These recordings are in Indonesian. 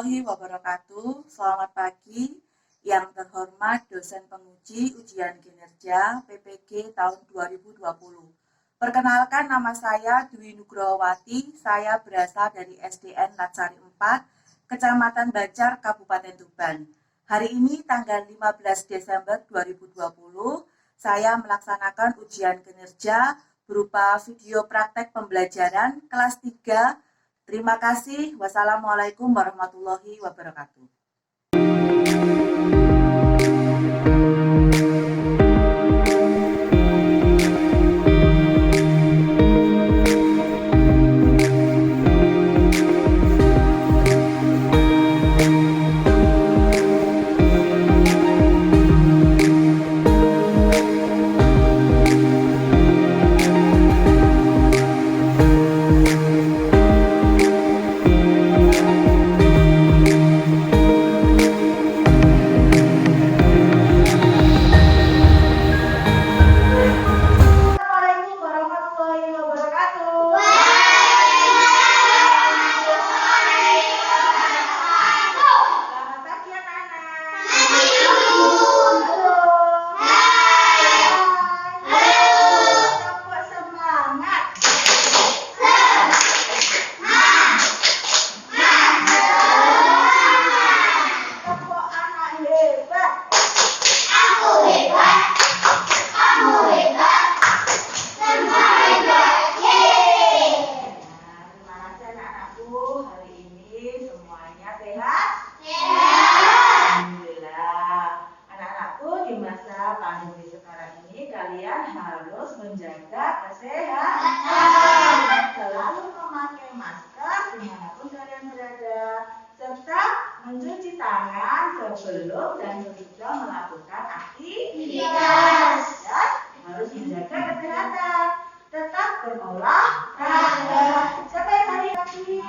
warahmatullahi wabarakatuh. Selamat pagi yang terhormat dosen penguji ujian kinerja PPG tahun 2020. Perkenalkan, nama saya Dwi Nugrowati. Saya berasal dari SDN Natsari 4, Kecamatan Banjar, Kabupaten Tuban. Hari ini tanggal 15 Desember 2020, saya melaksanakan ujian kinerja berupa video praktek pembelajaran kelas 3. Terima kasih. Wassalamualaikum warahmatullahi wabarakatuh. Pandemi sekarang ini kalian harus menjaga kesehatan, selalu memakai masker dimanapun kalian berada, serta mencuci tangan sebelum dan sesudah melakukan aktivitas. Dan harus menjaga kesehatan, tetap berolahraga. Siapa yang tadi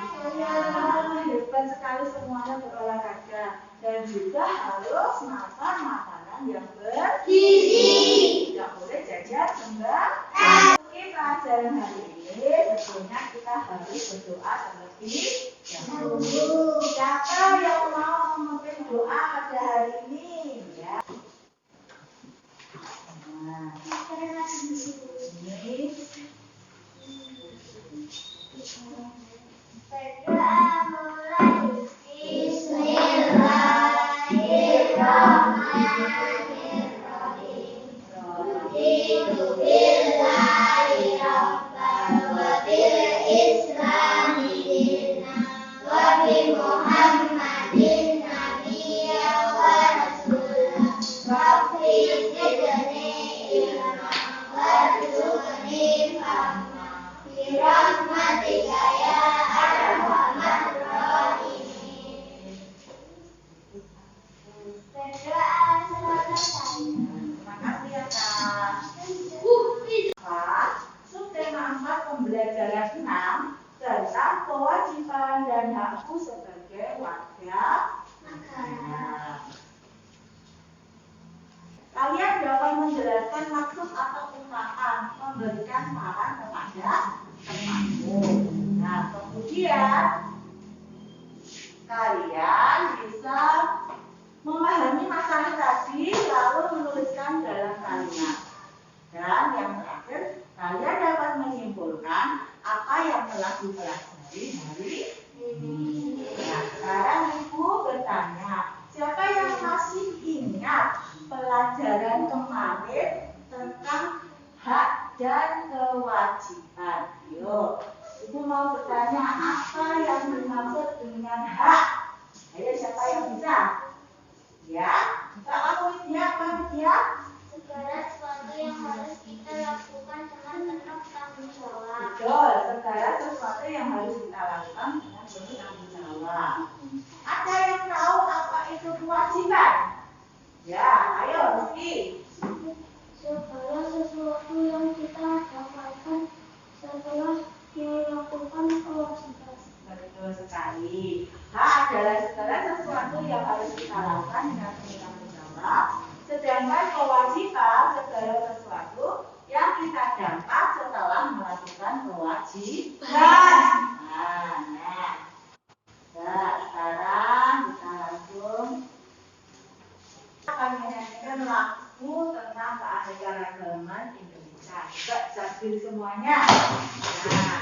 hebat sekali semuanya berolahraga, dan juga harus makan makanan yang bergizi. Tidak boleh jajan sembarangan. Pelajaran hari ini tentunya kita harus berdoa terlebih dahulu. Siapa yang mau memimpin doa pada hari ini? Ya. Nah, ini. Pembelajaran 6 tentang kewajiban dan hakku sebagai warga negara. Kalian dapat menjelaskan maksud atau ungkapan, memberikan saran kepada temanmu. Nah, kemudian kalian bisa memahami masalah tadi lalu menuliskan dalam kalimat. Dan yang terakhir, kalian dapat menyimpulkan apa yang telah dipelajari hari ini. Nah, sekarang Ibu bertanya, siapa yang masih ingat pelajaran kemarin tentang hak dan kewajiban? Yuk, Ibu mau bertanya apa yang dimaksud dengan hak? Ayo, siapa yang bisa? Ya, bisa kamu Widya, apa Widya? Segala sesuatu yang harus kita lakukan dengan penuh tanggung jawab. Betul, segala sesuatu yang harus kita lakukan dengan penuh tanggung jawab. Ada yang tahu apa itu kewajiban? Ya, ayo Rizky. Segala sesuatu yang kita dapatkan setelah melakukan kewajiban. Betul sekali. Hak adalah segala sesuatu yang harus kita lakukan dengan penuh tanggung jawab. Sedangkan kewajiban segala sesuatu yang kita dapat setelah melakukan kewajiban. Nah, sekarang teman-teman Indonesia. Coba sambil semuanya. Nah,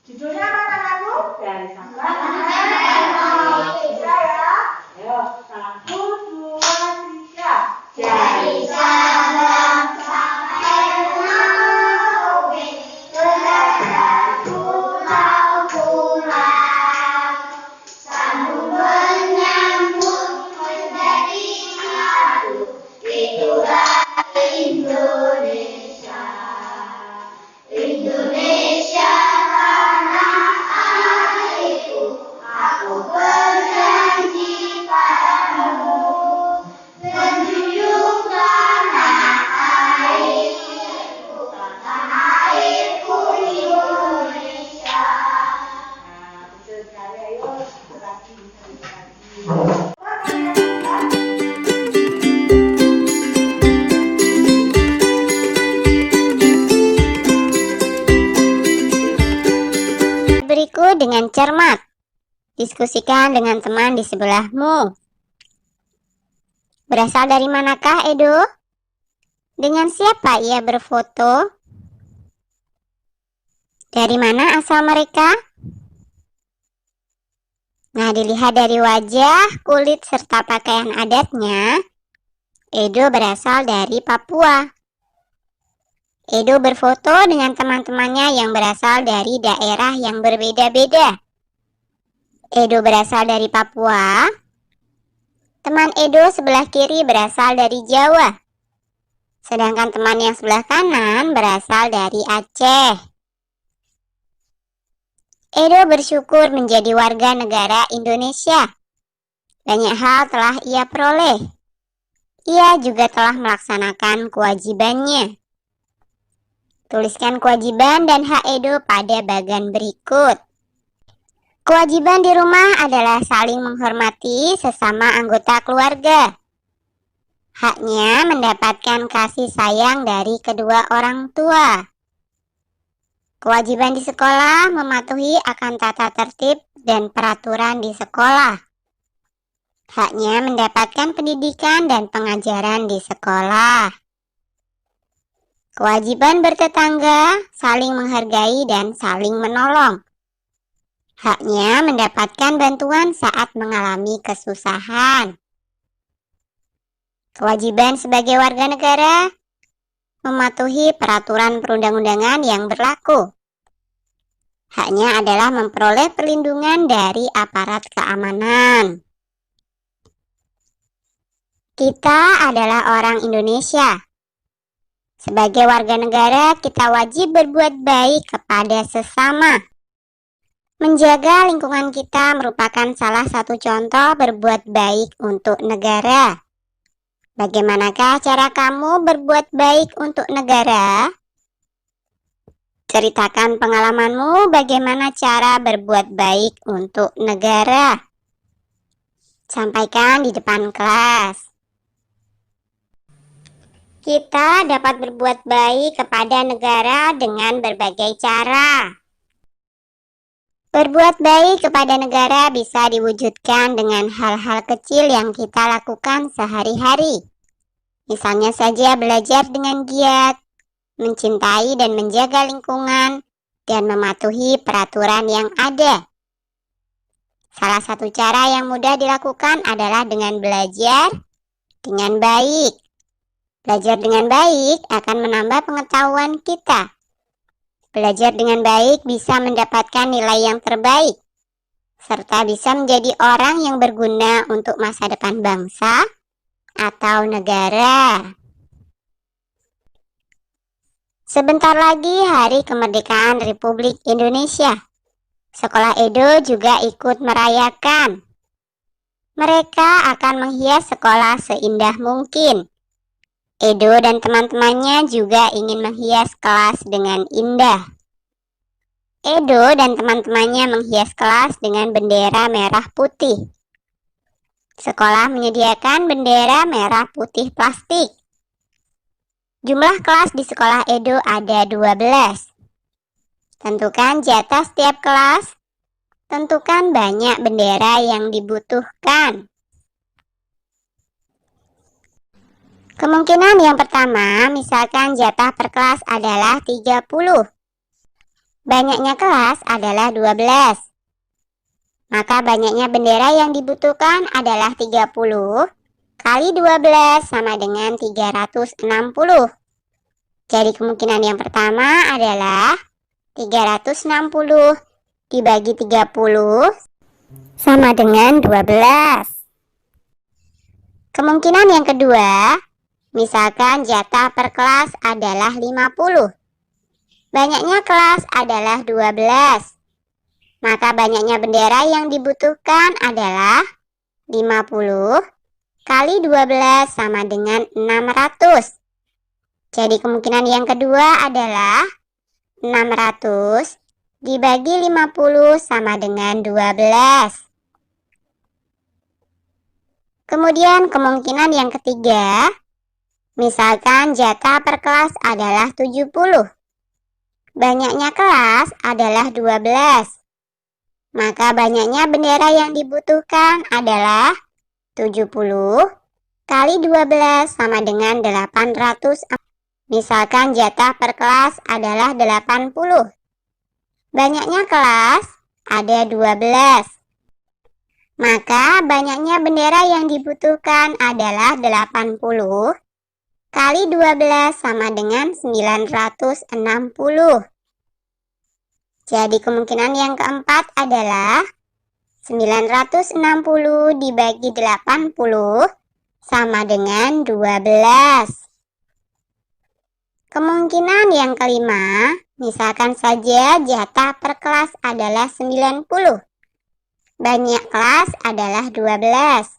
judulnya apa anakku? Dari Sabang bisa ya. Ayo, 1, 2, 3. Dari Sabang sampai Merauke, terdapat pulau pulau. Sambung menyambung menjadi satu. Itulah Indonesia. Indonesia tanah airku. Aku berjanji padamu, menjunjung tanah airku, tanah airku Indonesia. Nah, betul sekali. Ayo, berarti bisa Beriku dengan cermat. Diskusikan dengan teman di sebelahmu. Berasal dari manakah Edo? Dengan siapa ia berfoto? Dari mana asal mereka? Nah, dilihat dari wajah, kulit, serta pakaian adatnya, Edo berasal dari Papua. Edo berfoto dengan teman-temannya yang berasal dari daerah yang berbeda-beda. Edo berasal dari Papua. Teman Edo sebelah kiri berasal dari Jawa. Sedangkan teman yang sebelah kanan berasal dari Aceh. Edo bersyukur menjadi warga negara Indonesia. Banyak hal telah ia peroleh. Ia juga telah melaksanakan kewajibannya. Tuliskan kewajiban dan hak Edo pada bagian berikut. Kewajiban di rumah adalah saling menghormati sesama anggota keluarga. Haknya mendapatkan kasih sayang dari kedua orang tua. Kewajiban di sekolah mematuhi akan tata tertib dan peraturan di sekolah. Haknya mendapatkan pendidikan dan pengajaran di sekolah. Kewajiban bertetangga, saling menghargai dan saling menolong. Haknya mendapatkan bantuan saat mengalami kesusahan. Kewajiban sebagai warga negara, mematuhi peraturan perundang-undangan yang berlaku. Haknya adalah memperoleh perlindungan dari aparat keamanan. Kita adalah orang Indonesia. Sebagai warga negara, kita wajib berbuat baik kepada sesama. Menjaga lingkungan kita merupakan salah satu contoh berbuat baik untuk negara. Bagaimanakah cara kamu berbuat baik untuk negara? Ceritakan pengalamanmu bagaimana cara berbuat baik untuk negara. Sampaikan di depan kelas. Kita dapat berbuat baik kepada negara dengan berbagai cara. Berbuat baik kepada negara bisa diwujudkan dengan hal-hal kecil yang kita lakukan sehari-hari. Misalnya saja belajar dengan giat, mencintai dan menjaga lingkungan, dan mematuhi peraturan yang ada. Salah satu cara yang mudah dilakukan adalah dengan belajar dengan baik. Belajar dengan baik akan menambah pengetahuan kita. Belajar dengan baik bisa mendapatkan nilai yang terbaik, serta bisa menjadi orang yang berguna untuk masa depan bangsa atau negara. Sebentar lagi hari kemerdekaan Republik Indonesia. Sekolah Edo juga ikut merayakan. Mereka akan menghias sekolah seindah mungkin. Edo dan teman-temannya juga ingin menghias kelas dengan indah. Edo dan teman-temannya menghias kelas dengan bendera merah putih. Sekolah menyediakan bendera merah putih plastik. Jumlah kelas di sekolah Edo ada 12. Tentukan jatah setiap kelas. Tentukan banyak bendera yang dibutuhkan. Kemungkinan yang pertama, misalkan jatah per kelas adalah 30. Banyaknya kelas adalah 12. Maka banyaknya bendera yang dibutuhkan adalah 30 kali 12 sama dengan 360. Jadi kemungkinan yang pertama adalah 360 dibagi 30 sama dengan 12. Kemungkinan yang kedua, misalkan jatah per kelas adalah 50. Banyaknya kelas adalah 12. Maka banyaknya bendera yang dibutuhkan adalah 50 kali 12 sama dengan 600. Jadi kemungkinan yang kedua adalah 600 dibagi 50 sama dengan 12. Kemudian kemungkinan yang ketiga, misalkan jatah per kelas adalah 70. Banyaknya kelas adalah 12. Maka banyaknya bendera yang dibutuhkan adalah 70 kali 12 sama dengan 800. Misalkan jatah per kelas adalah 80. Banyaknya kelas ada 12. Maka banyaknya bendera yang dibutuhkan adalah 80 kali 12 sama dengan 960. Jadi kemungkinan yang keempat adalah 960 dibagi 80 sama dengan 12. Kemungkinan yang kelima, misalkan saja jatah per kelas adalah 90. Banyak kelas adalah 12.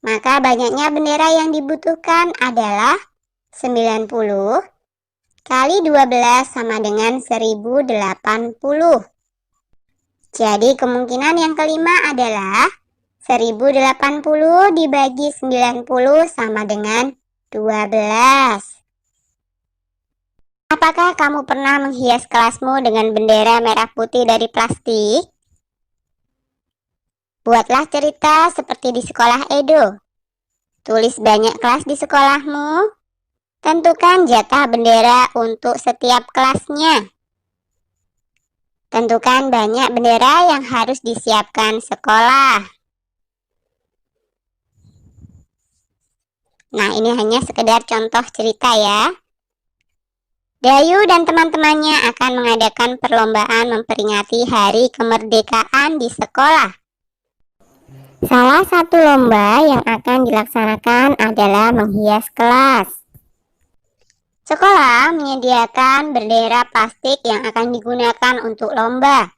Maka banyaknya bendera yang dibutuhkan adalah 90 kali 12 sama dengan 1080. Jadi kemungkinan yang kelima adalah 1080 dibagi 90 sama dengan 12. Apakah kamu pernah menghias kelasmu dengan bendera merah putih dari plastik? Buatlah cerita seperti di sekolah Edo. Tulis banyak kelas di sekolahmu. Tentukan jatah bendera untuk setiap kelasnya. Tentukan banyak bendera yang harus disiapkan sekolah. Nah, ini hanya sekedar contoh cerita ya. Dayu dan teman-temannya akan mengadakan perlombaan memperingati Hari Kemerdekaan di sekolah. Salah satu lomba yang akan dilaksanakan adalah menghias kelas. Sekolah menyediakan bendera plastik yang akan digunakan untuk lomba.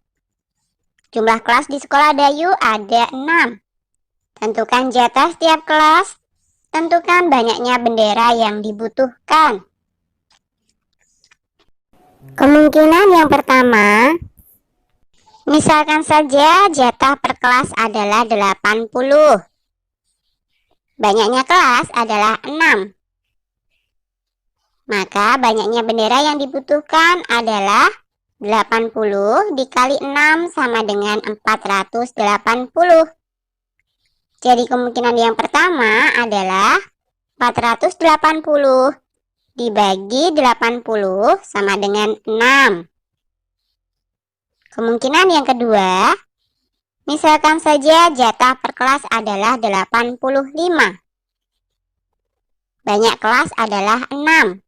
Jumlah kelas di sekolah Dayu ada 6. Tentukan jatah setiap kelas. Tentukan banyaknya bendera yang dibutuhkan. Kemungkinan yang pertama, misalkan saja jatah per kelas adalah 80. Banyaknya kelas adalah 6. Maka banyaknya bendera yang dibutuhkan adalah 80 dikali 6 sama dengan 480. Jadi kemungkinan yang pertama adalah 480 dibagi 80 sama dengan 6. Kemungkinan yang kedua, misalkan saja jatah per kelas adalah 85. Banyak kelas adalah 6.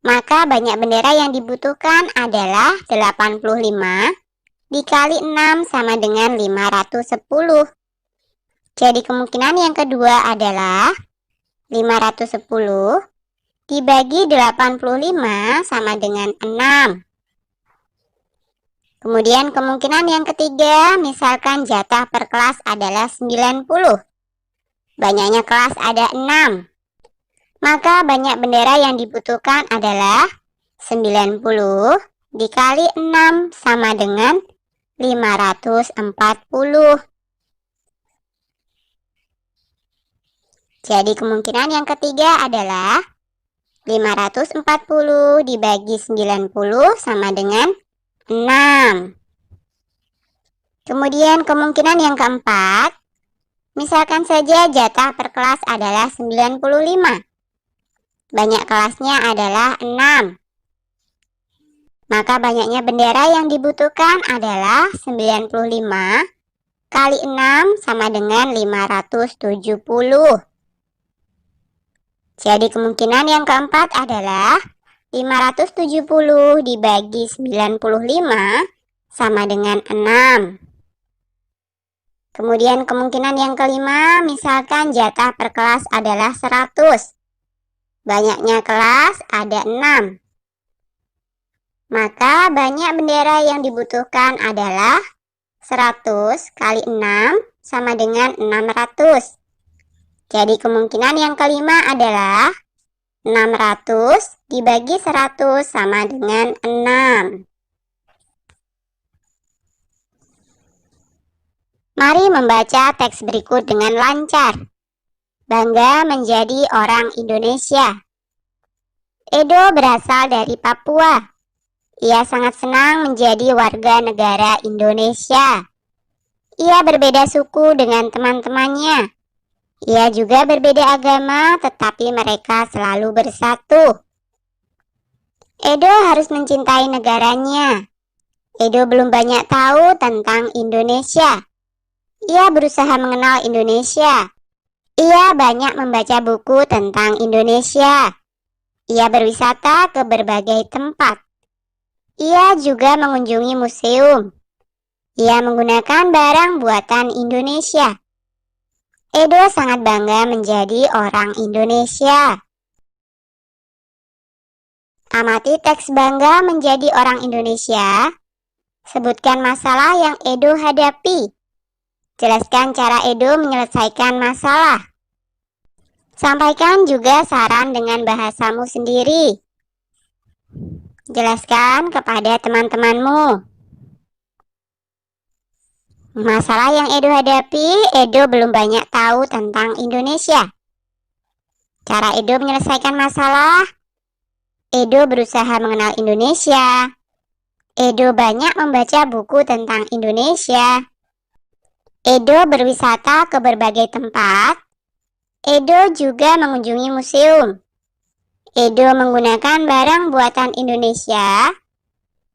Maka banyak bendera yang dibutuhkan adalah 85 dikali 6 sama dengan 510. Jadi kemungkinan yang kedua adalah 510 dibagi 85 sama dengan 6. Kemudian kemungkinan yang ketiga, misalkan jatah per kelas adalah 90. Banyaknya kelas ada 6. Maka banyak bendera yang dibutuhkan adalah 90 dikali 6 sama dengan 540. Jadi kemungkinan yang ketiga adalah 540 dibagi 90 sama dengan 6. Kemudian kemungkinan yang keempat, Misalkan saja jatah per kelas adalah 95. Banyak kelasnya adalah 6. Maka banyaknya bendera yang dibutuhkan adalah 95 kali 6 sama dengan 570. Jadi kemungkinan yang keempat adalah 570 dibagi 95 sama dengan 6. Kemudian kemungkinan yang kelima, misalkan jatah per kelas adalah 100. Banyaknya kelas ada 6. Maka banyak bendera yang dibutuhkan adalah 100 kali 6 sama dengan 600. Jadi kemungkinan yang kelima adalah 600 dibagi 100 sama dengan 6. Mari membaca teks berikut dengan lancar. Bangga menjadi orang Indonesia. Edo berasal dari Papua. Ia sangat senang menjadi warga negara Indonesia. Ia berbeda suku dengan teman-temannya. Ia juga berbeda agama, tetapi mereka selalu bersatu. Edo harus mencintai negaranya. Edo belum banyak tahu tentang Indonesia. Ia berusaha mengenal Indonesia. Ia banyak membaca buku tentang Indonesia. Ia berwisata ke berbagai tempat. Ia juga mengunjungi museum. Ia menggunakan barang buatan Indonesia. Edo sangat bangga menjadi orang Indonesia. Amati teks bangga menjadi orang Indonesia. Sebutkan masalah yang Edo hadapi. Jelaskan cara Edo menyelesaikan masalah. Sampaikan juga saran dengan bahasamu sendiri. Jelaskan kepada teman-temanmu. Masalah yang Edo hadapi, Edo belum banyak tahu tentang Indonesia. Cara Edo menyelesaikan masalah, Edo berusaha mengenal Indonesia. Edo banyak membaca buku tentang Indonesia. Edo berwisata ke berbagai tempat. Edo juga mengunjungi museum. Edo menggunakan barang buatan Indonesia.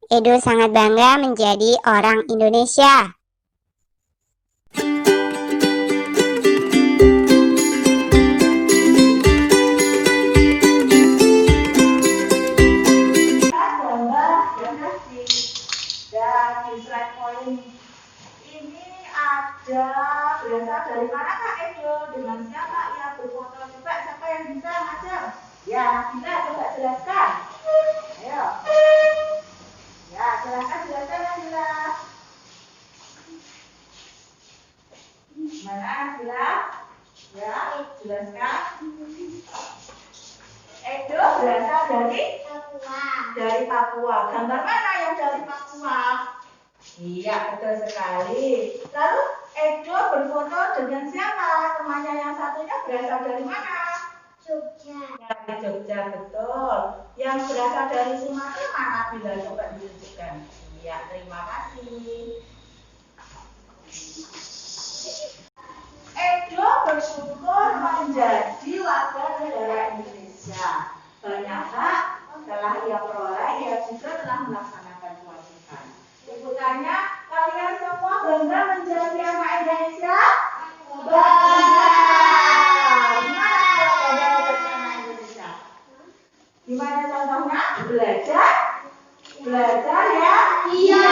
Edo sangat bangga menjadi orang Indonesia. Berasal dari mana Kak Edo? Dengan siapa ia berfoto? Coba siapa yang bisa ngajar? Ya, kita coba jelaskan. Ayo. Ya, jelaskan Nabila. Mana Nabila? Ya, jelaskan. Edo berasal dari Papua. Dari Papua. Gambar mana yang dari Papua? Iya, betul sekali. Lalu Edo berfoto dengan siapa? Temannya yang satunya berasal dari mana? Jogja. Dari Jogja, betul. Yang berasal dari Sumatera mana? Bila coba ditunjukkan. Iya, terima kasih. Edo bersyukur menjadi warga negara Indonesia. Banyak hak telah ia peroleh, ia juga telah melaksanakan kewajiban. Liputannya, kalian semua bangga menjadi anak Indonesia? Bangga! Gimana kalau bangga menjadi anak Indonesia? Gimana contohnya? Belajar? Belajar ya? Iya!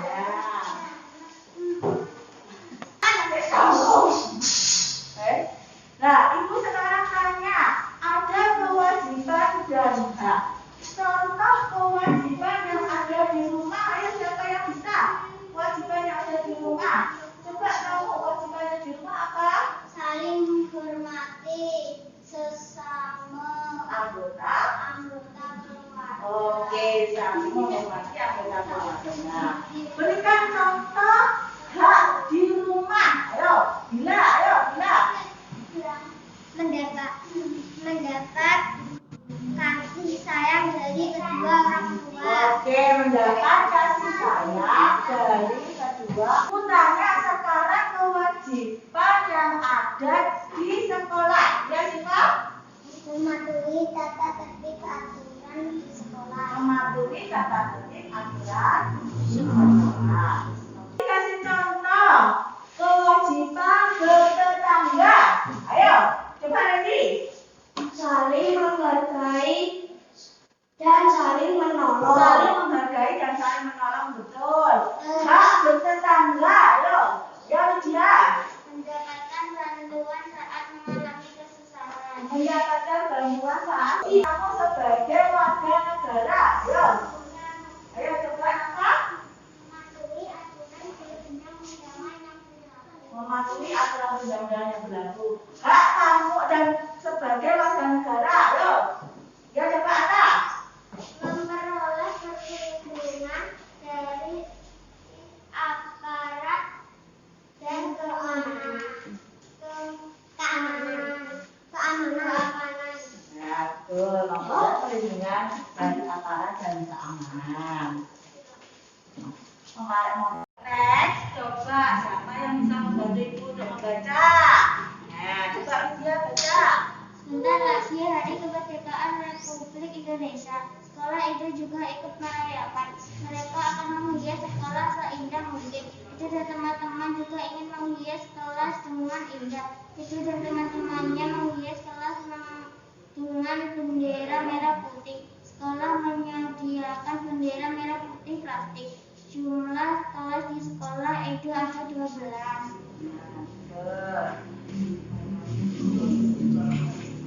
Ya. Nah, ibu sekarang tanya, ada kewajiban dan hak. Contoh kewajiban yang ada di rumah, ayo siapa yang bisa? Kewajiban yang ada di rumah. Coba kamu kewajibannya di rumah apa? Saling menghormati sesama Anggota keluarga. Oke, saling menghormati anggota keluarga. Berikan contoh hak di rumah. Ayo, Bila. Mendapat kasih sayang dari kedua orang tua. Oke, mendapat kasih sayang dari kedua. Utangnya sekarang kewajiban yang tata tertib aturan sekolah. Kasih contoh kewajiban bertetangga. Ayo, coba Randy. Saling menghargai dan saling menolong. Saling menghargai dan saling menolong, betul. Hak bertetangga, ayo. Ya, Lydia. Mendapatkan bantuan saat mengalami kesusahan. Mendapatkan bantuan saat kamu sebagai warga negara. Ayo. Ayo coba apa? Mematuhi aturan perundang-undangan yang berlaku. Mematuhi aturan undang-undang yang berlaku. Hak kamu dan sebagai warga negara. Ayo. Ya coba Ana. Memperoleh perlindungan dari aparat dan keamanan. Ya, betul. Memperoleh perlindungan dari aparat dan keamanan. Next, coba siapa yang bisa membantu ibu untuk membaca? Nah, coba dia baca. Sebentar lagi Hari Kemerdekaan Republik Indonesia. Sekolah itu juga ikut merayakan. Mereka akan menghias sekolah seindah mungkin. Itu dan teman-teman juga ingin menghias kelas dengan indah. Itu dan teman-temannya menghias kelas dengan bendera merah putih. Sekolah menyediakan bendera merah putih plastik. Jumlah kelas di sekolah itu ada 12.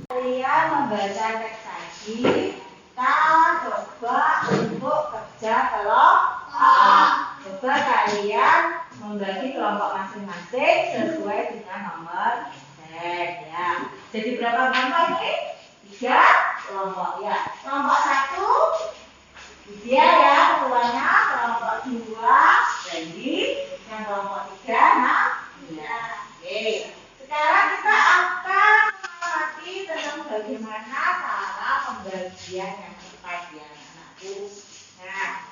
Kalian membaca teks tadi, kan coba untuk kerja kelompok. Coba kalian membagi kelompok masing-masing sesuai dengan nomor teks ya. Jadi berapa kelompok ini? 3 kelompok ya. Kelompok 1 dia ya ketuanya, kelompok 2 Randy, yang kelompok 3 nah ya. Oke. Sekarang kita akan mengamati tentang bagaimana cara pembagian yang tepat ya anakku. Nah,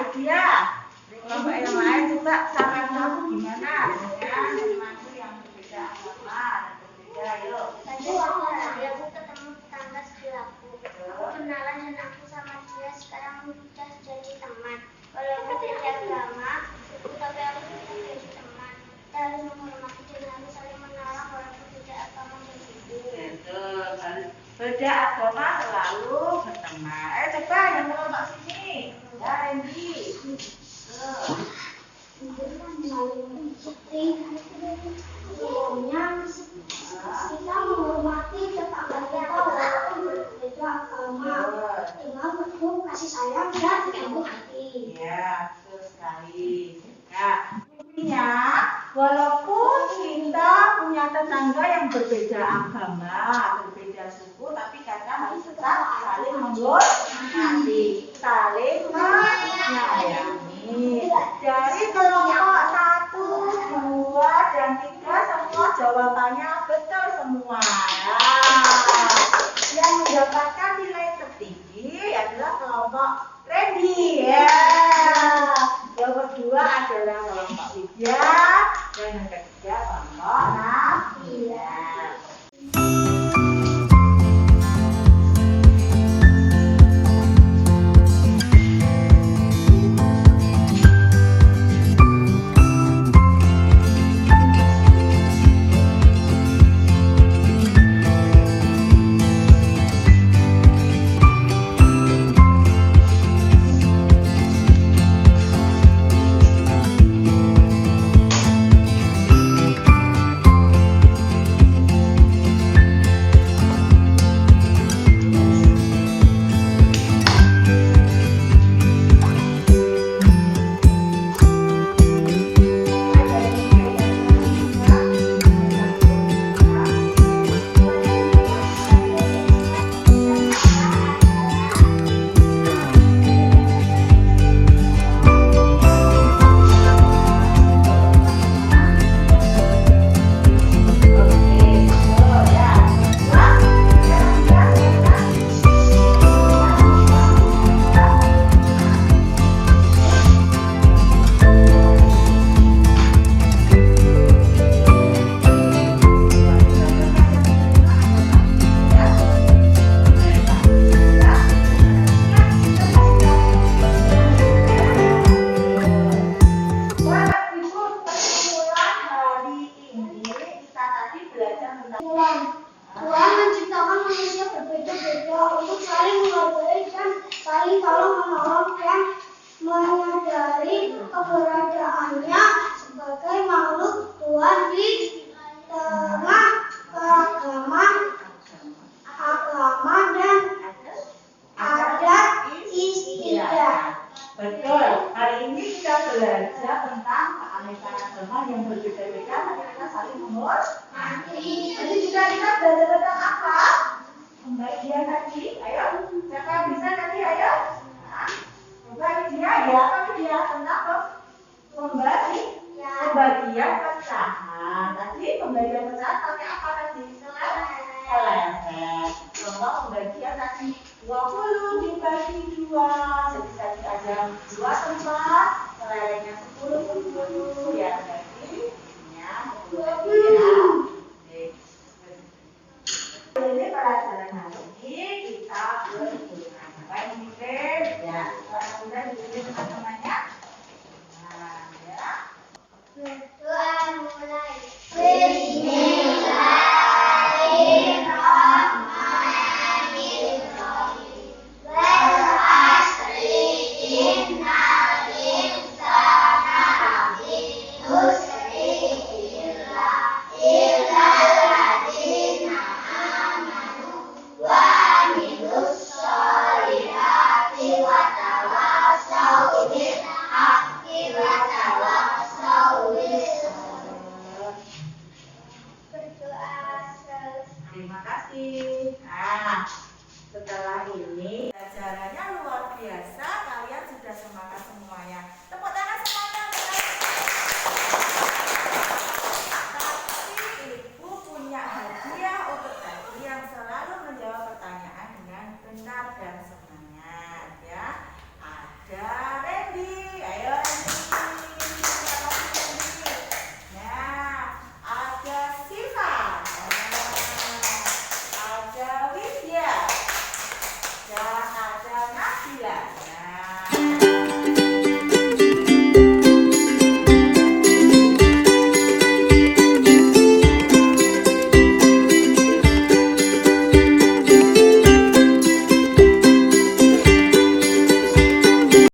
Lydia, di kelompok yang lain coba saran kamu gimana dengan temanku yang berbeda agama dan berbeda, yuk. Tadi waktu hari aku ketemu tetangga sebelahku. Aku kenalan dan aku sama dia sekarang sudah jadi teman. Walaupun beda agama, tapi aku sudah jadi teman. Kita harus menghormati dan harus saling menolong walaupun beda agama begitu. Betul, beda agama selalu berteman. Coba yang kelompok sini, ya Randy. Umumnya kita menghormati tetangga kita walaupun berbeda agama dengan penuh kasih sayang dan penuh hati. Ya, betul sekali. Nah, intinya walaupun kita punya tetangga yang berbeda agama, berbeda suku, tapi kita harus tetap saling menghormati, saling menyayangi. Dari kelompok 1, 2, dan 3 semua jawabannya betul semua. Nah, yang mendapatkan nilai tertinggi adalah kelompok Randy. Ya. Yang kedua adalah kelompok Lydia dan yang ketiga kelompok Nabila. Tuhan menciptakan manusia berbeda-beda untuk saling menghargai dan saling tolong menolong dan menyadari keberadaannya sebagai makhluk Tuhan di tengah keragaman agama dan adat istiadat. Betul. Hari ini kita belajar tentang keanekaragaman yang berbeda-beda, tapi kita saling menghormati. Tadi juga kita belajar tentang apa? Pembagian tadi. Ayo, siapa yang bisa tadi? Ayo. Nah, coba dia ya, apa dia tentang pembagian pecahan. Tadi pembagian pecahan pakai apa tadi? Kelepet. Contoh pembagian tadi 20 dibagi 2, jadi tadi ada 2 tempat, kelelenya 10 ya.